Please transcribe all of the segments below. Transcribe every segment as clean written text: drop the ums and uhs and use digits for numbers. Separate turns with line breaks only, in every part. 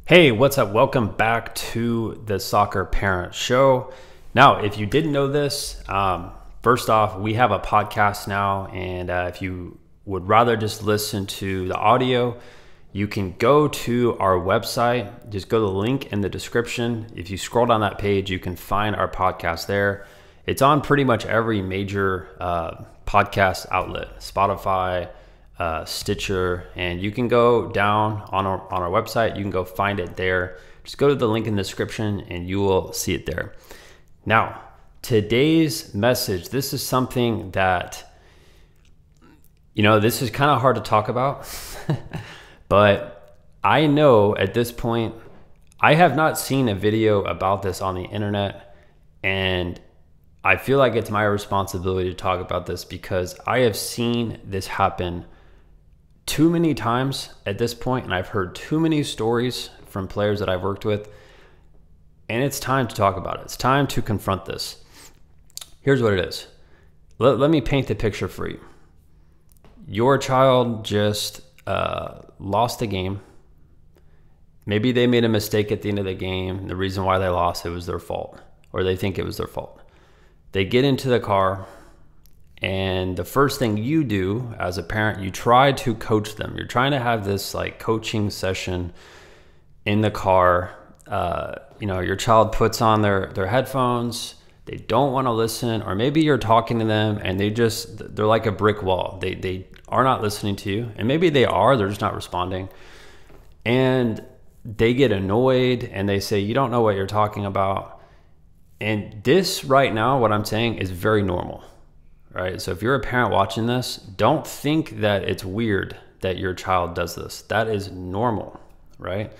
Hey, what's up? Welcome back to the Soccer Parent Show. Now, if you didn't know this, first off, we have a podcast now, and if you would rather just listen to the audio, you can go to our website. Just go to the link in the description. If you scroll down that page, you can find our podcast there. It's on pretty much every major podcast outlet, Spotify, Stitcher, and you can go down on our website. You can go find it there. Just go to the link in the description and you will see it there. Now, today's message, this is something that, this is kind of hard to talk about, but I know at this point, I have not seen a video about this on the internet, and I feel like it's my responsibility to talk about this because I have seen this happen too many times at this point, and I've heard too many stories from players that I've worked with, and it's time to talk about it. It's time to confront this. Here's what it is. Let me paint the picture for you. Your child just lost a game. Maybe they made a mistake at the end of the game. The reason why they lost, it was their fault, or they think it was their fault. They get into the car, and the first thing you do as a parent, you try to coach them. You're trying to have this like coaching session in the car. Your child puts on their headphones. They don't want to listen, or maybe you're talking to them and they're like a brick wall. They are not listening to you, and maybe they are, they're just not responding. And they get annoyed and they say, you don't know what you're talking about. And this right now, what I'm saying is very normal. Right? So if you're a parent watching this, don't think that it's weird that your child does this. That is normal, right?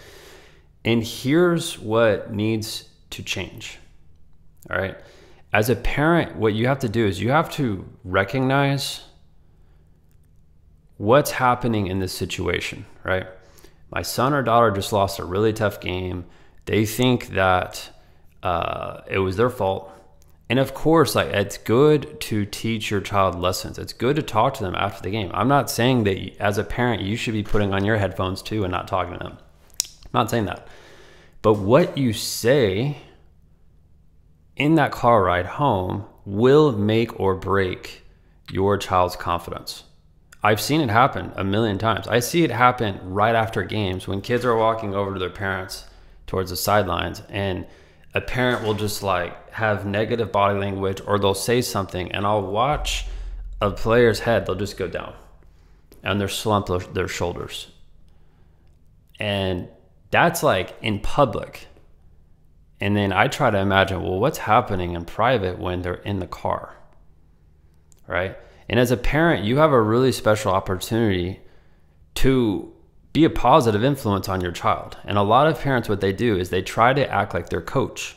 And here's what needs to change, all right? As a parent, what you have to do is you have to recognize what's happening in this situation, right? My son or daughter just lost a really tough game. They think that it was their fault. And of course, it's good to teach your child lessons. It's good to talk to them after the game. I'm not saying that as a parent, you should be putting on your headphones too and not talking to them. I'm not saying that. But what you say in that car ride home will make or break your child's confidence. I've seen it happen a million times. I see it happen right after games when kids are walking over to their parents towards the sidelines, and a parent will just have negative body language, or they'll say something, and I'll watch a player's head, they'll just go down and they'll slump their shoulders. And that's in public. And then I try to imagine, well, what's happening in private when they're in the car, right? And as a parent, you have a really special opportunity to be a positive influence on your child. And a lot of parents, what they do is they try to act like their coach.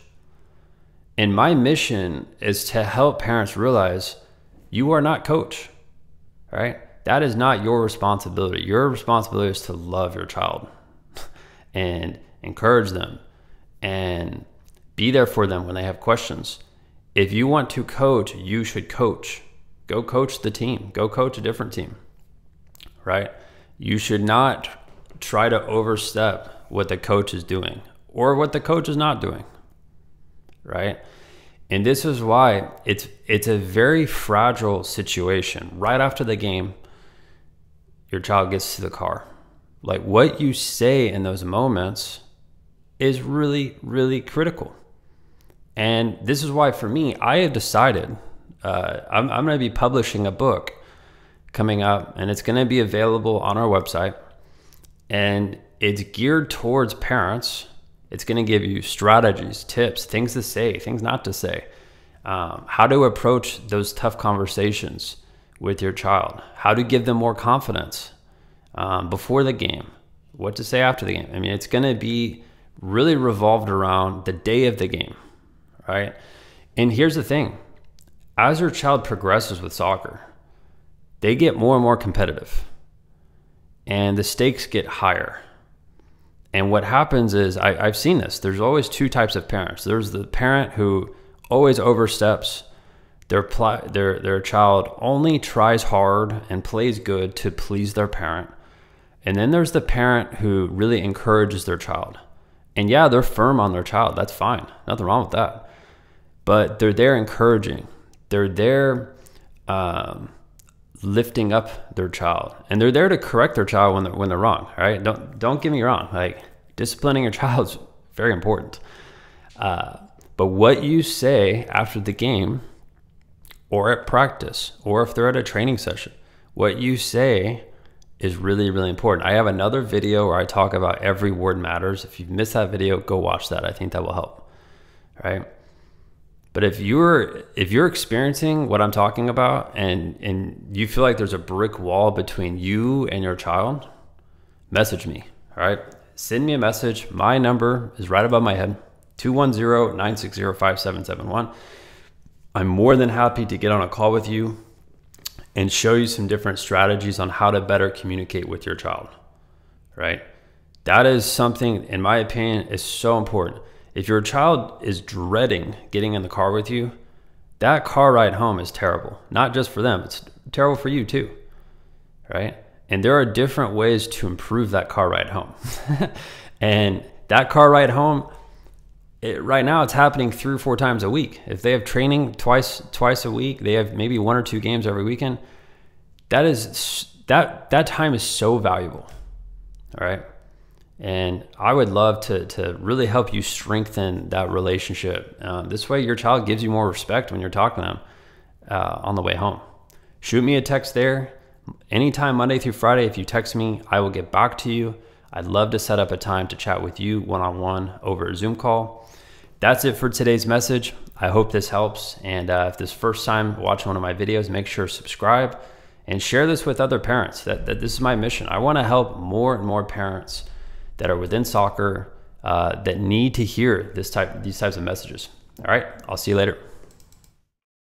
And my mission is to help parents realize you are not coach, right? That is not your responsibility. Your responsibility is to love your child and encourage them and be there for them when they have questions. If you want to coach, you should coach. Go coach the team. Go coach a different team, right? You should not try to overstep what the coach is doing or what the coach is not doing, right? And this is why it's a very fragile situation. Right after the game, your child gets to the car. What you say in those moments is really, really critical. And this is why, for me, I have decided I'm going to be publishing a book coming up, and it's going to be available on our website. And it's geared towards parents. It's going to give you strategies, tips, things to say, things not to say, how to approach those tough conversations with your child, how to give them more confidence before the game, what to say after the game. I mean, it's going to be really revolved around the day of the game, right? And here's the thing. As your child progresses with soccer, they get more and more competitive, and the stakes get higher. And what happens is, I've seen this, there's always two types of parents. There's the parent who always oversteps. Their child only tries hard and plays good to please their parent. And then there's the parent who really encourages their child. And yeah, they're firm on their child. That's fine. Nothing wrong with that. But they're there encouraging. They're there lifting up their child. And they're there to correct their child when they're wrong, right? Don't get me wrong. Like, disciplining your child is very important. But what you say after the game or at practice, or if they're at a training session, what you say is really, really important. I have another video where I talk about every word matters. If you've missed that video, go watch that. I think that will help, right? But if you're experiencing what I'm talking about and you feel like there's a brick wall between you and your child, message me, all right? Send me a message. My number is right above my head, 210-960-5771. I'm more than happy to get on a call with you and show you some different strategies on how to better communicate with your child, right? That is something, in my opinion, is so important. If your child is dreading getting in the car with you, that car ride home is terrible. Not just for them, it's terrible for you too, right? And there are different ways to improve that car ride home. And that car ride home, right now it's happening 3 or 4 times a week. If they have training twice a week, they have maybe 1 or 2 games every weekend. That time is so valuable, all right? And I would love to really help you strengthen that relationship. This way your child gives you more respect when you're talking to them on the way home. Shoot me a text there. Anytime Monday through Friday, if you text me, I will get back to you. I'd love to set up a time to chat with you one-on-one over a Zoom call. That's it for today's message. I hope this helps. And if this is the first time watching one of my videos, make sure to subscribe and share this with other parents. That this is my mission. I want to help more and more parents that are within soccer that need to hear these types of messages. All right, I'll see you later.